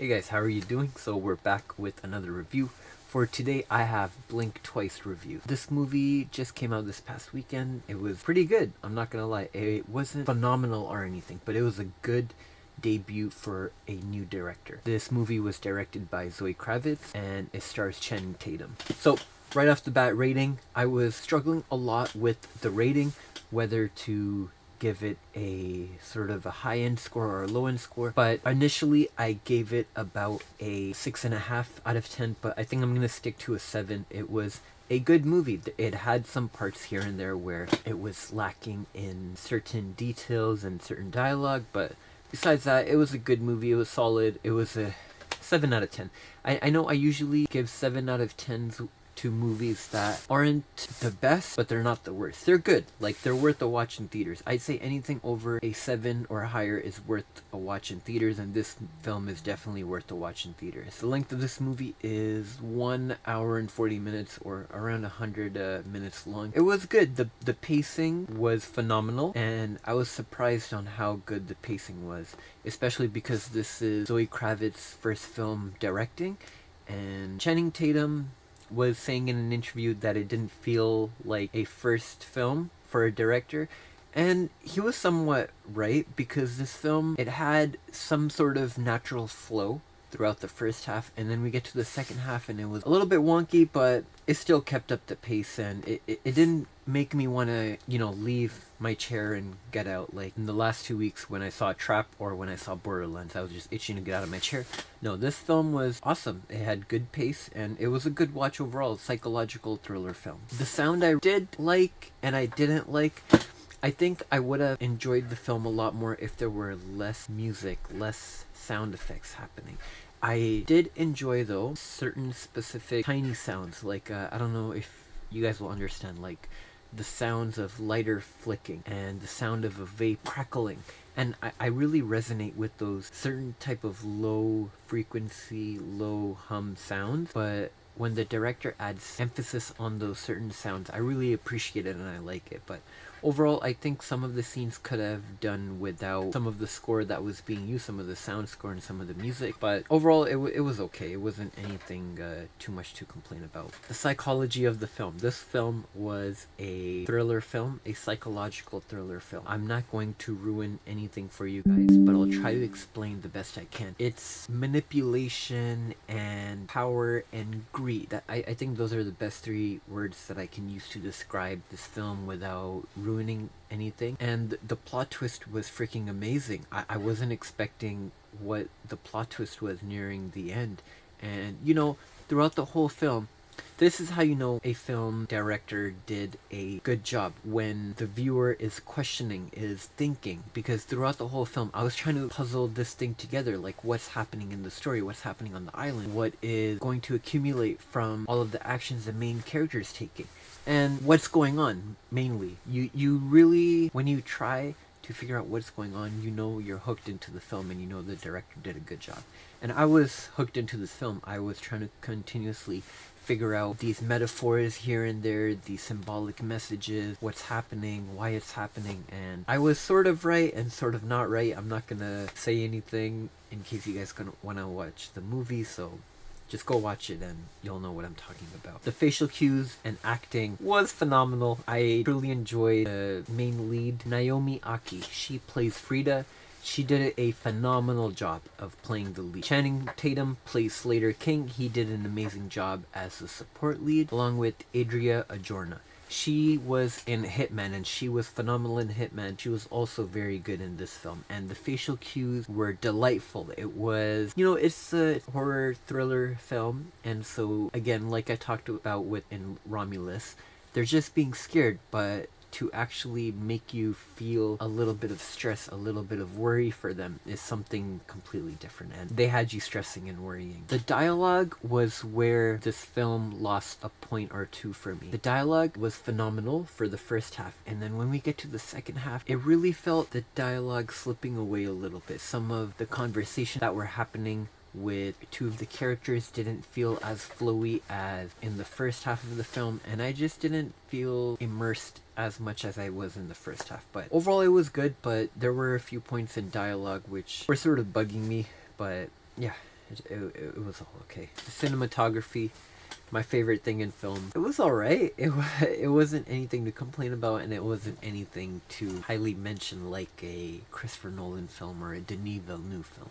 Hey guys, how are you doing? So we're back with another review. For today, I have Blink Twice review. This movie just came out this past weekend. It was pretty good. I'm not gonna lie. It wasn't phenomenal or anything, but it was a good debut for a new director. This movie was directed by Zoe Kravitz and it stars Channing Tatum. So right off the bat, rating. I was struggling a lot with the rating, whether to give it a sort of a high-end score or a low-end score, but initially I gave it about a 6.5 out of 10, but I think I'm gonna stick to a 7. It was a good movie. It had some parts here and there where it was lacking in certain details and certain dialogue, but besides that, it was a good movie. It was solid. It was a 7 out of 10. I know I usually give 7 out of 10s to movies that aren't the best, but they're not the worst. They're good. Like, they're worth a watch in theaters. I'd say anything over a 7 or higher is worth a watch in theaters, and this film is definitely worth a watch in theaters. The length of this movie is 1 hour and 40 minutes, or around 100 minutes long. It was good. The pacing was phenomenal, and I was surprised on how good the pacing was, especially because this is Zoe Kravitz's first film directing, and Channing Tatum was saying in an interview that it didn't feel like a first film for a director. And he was somewhat right, because this film, it had some sort of natural flow throughout the first half, and then we get to the second half and it was a little bit wonky, but it still kept up the pace, and it didn't make me want to, leave my chair and get out. Like in the last 2 weeks when I saw Trap or when I saw Borderlands, I was just itching to get out of my chair. No, this film was awesome. It had good pace and it was a good watch overall. Psychological thriller film. The sound I did like and I didn't like. I think I would have enjoyed the film a lot more if there were less music, less sound effects happening. I did enjoy, though, certain specific tiny sounds, like, I don't know if you guys will understand, like the sounds of lighter flicking and the sound of a vape crackling. And I really resonate with those certain type of low frequency, low hum sounds, but when the director adds emphasis on those certain sounds, I really appreciate it and I like it. But overall, I think some of the scenes could have done without some of the score that was being used, some of the sound score and some of the music. But overall, it was okay. It wasn't anything too much to complain about. The psychology of the film. This film was a thriller film, a psychological thriller film. I'm not going to ruin anything for you guys, but I'll try to explain the best I can. It's manipulation and power and greed. I think those are the best 3 words that I can use to describe this film without ruining anything. And the plot twist was freaking amazing. I wasn't expecting what the plot twist was nearing the end. And, throughout the whole film, this is how you know a film director did a good job, when the viewer is questioning, is thinking. Because throughout the whole film, I was trying to puzzle this thing together, like what's happening in the story, what's happening on the island, what is going to accumulate from all of the actions the main character is taking, and what's going on, mainly. You really, when you try to figure out what's going on, you're hooked into the film, and the director did a good job. And I was hooked into this film. I was trying to continuously figure out these metaphors here and there, these symbolic messages, what's happening, why it's happening, and I was sort of right and sort of not right. I'm not gonna say anything in case you guys gonna wanna watch the movie, so just go watch it and you'll know what I'm talking about. The facial cues and acting was phenomenal. I truly enjoyed the main lead, Naomi Aki. She plays Frida. She did a phenomenal job of playing the lead. Channing Tatum plays Slater King. He did an amazing job as the support lead, along with Adria Ajorna. She was in Hitman, and she was phenomenal in Hitman. She was also very good in this film, and the facial cues were delightful. It was, it's a horror thriller film, and so, again, like I talked about in Romulus, they're just being scared, but to actually make you feel a little bit of stress, a little bit of worry for them is something completely different, and they had you stressing and worrying. The dialogue was where this film lost a point or two for me. The dialogue was phenomenal for the first half, and then when we get to the second half, it really felt the dialogue slipping away a little bit. Some of the conversations that were happening with 2 of the characters didn't feel as flowy as in the first half of the film, and I just didn't feel immersed as much as I was in the first half. But overall, it was good, but there were a few points in dialogue which were sort of bugging me. But yeah, it was all okay. The cinematography, my favorite thing in film. It was alright. It wasn't anything to complain about, and it wasn't anything to highly mention like a Christopher Nolan film or a Denis Villeneuve film.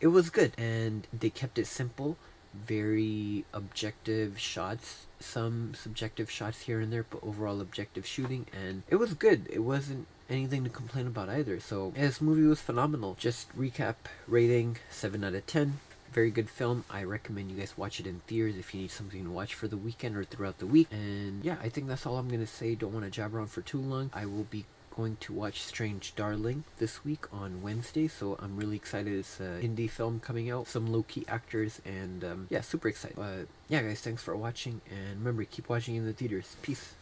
It was good, and they kept it simple, very objective shots, some subjective shots here and there, but overall objective shooting, and it was good. It wasn't anything to complain about either. So yeah, this movie was phenomenal. Just recap rating, 7 out of 10. Very good film. I recommend you guys watch it in theaters if you need something to watch for the weekend or throughout the week. And yeah, I think that's all I'm gonna say. Don't want to jabber on for too long. I will be going to watch Strange Darling this week on Wednesday, so I'm really excited. It's an indie film coming out, some low-key actors, and yeah, super excited. Yeah guys, thanks for watching, and remember, keep watching in the theaters. Peace.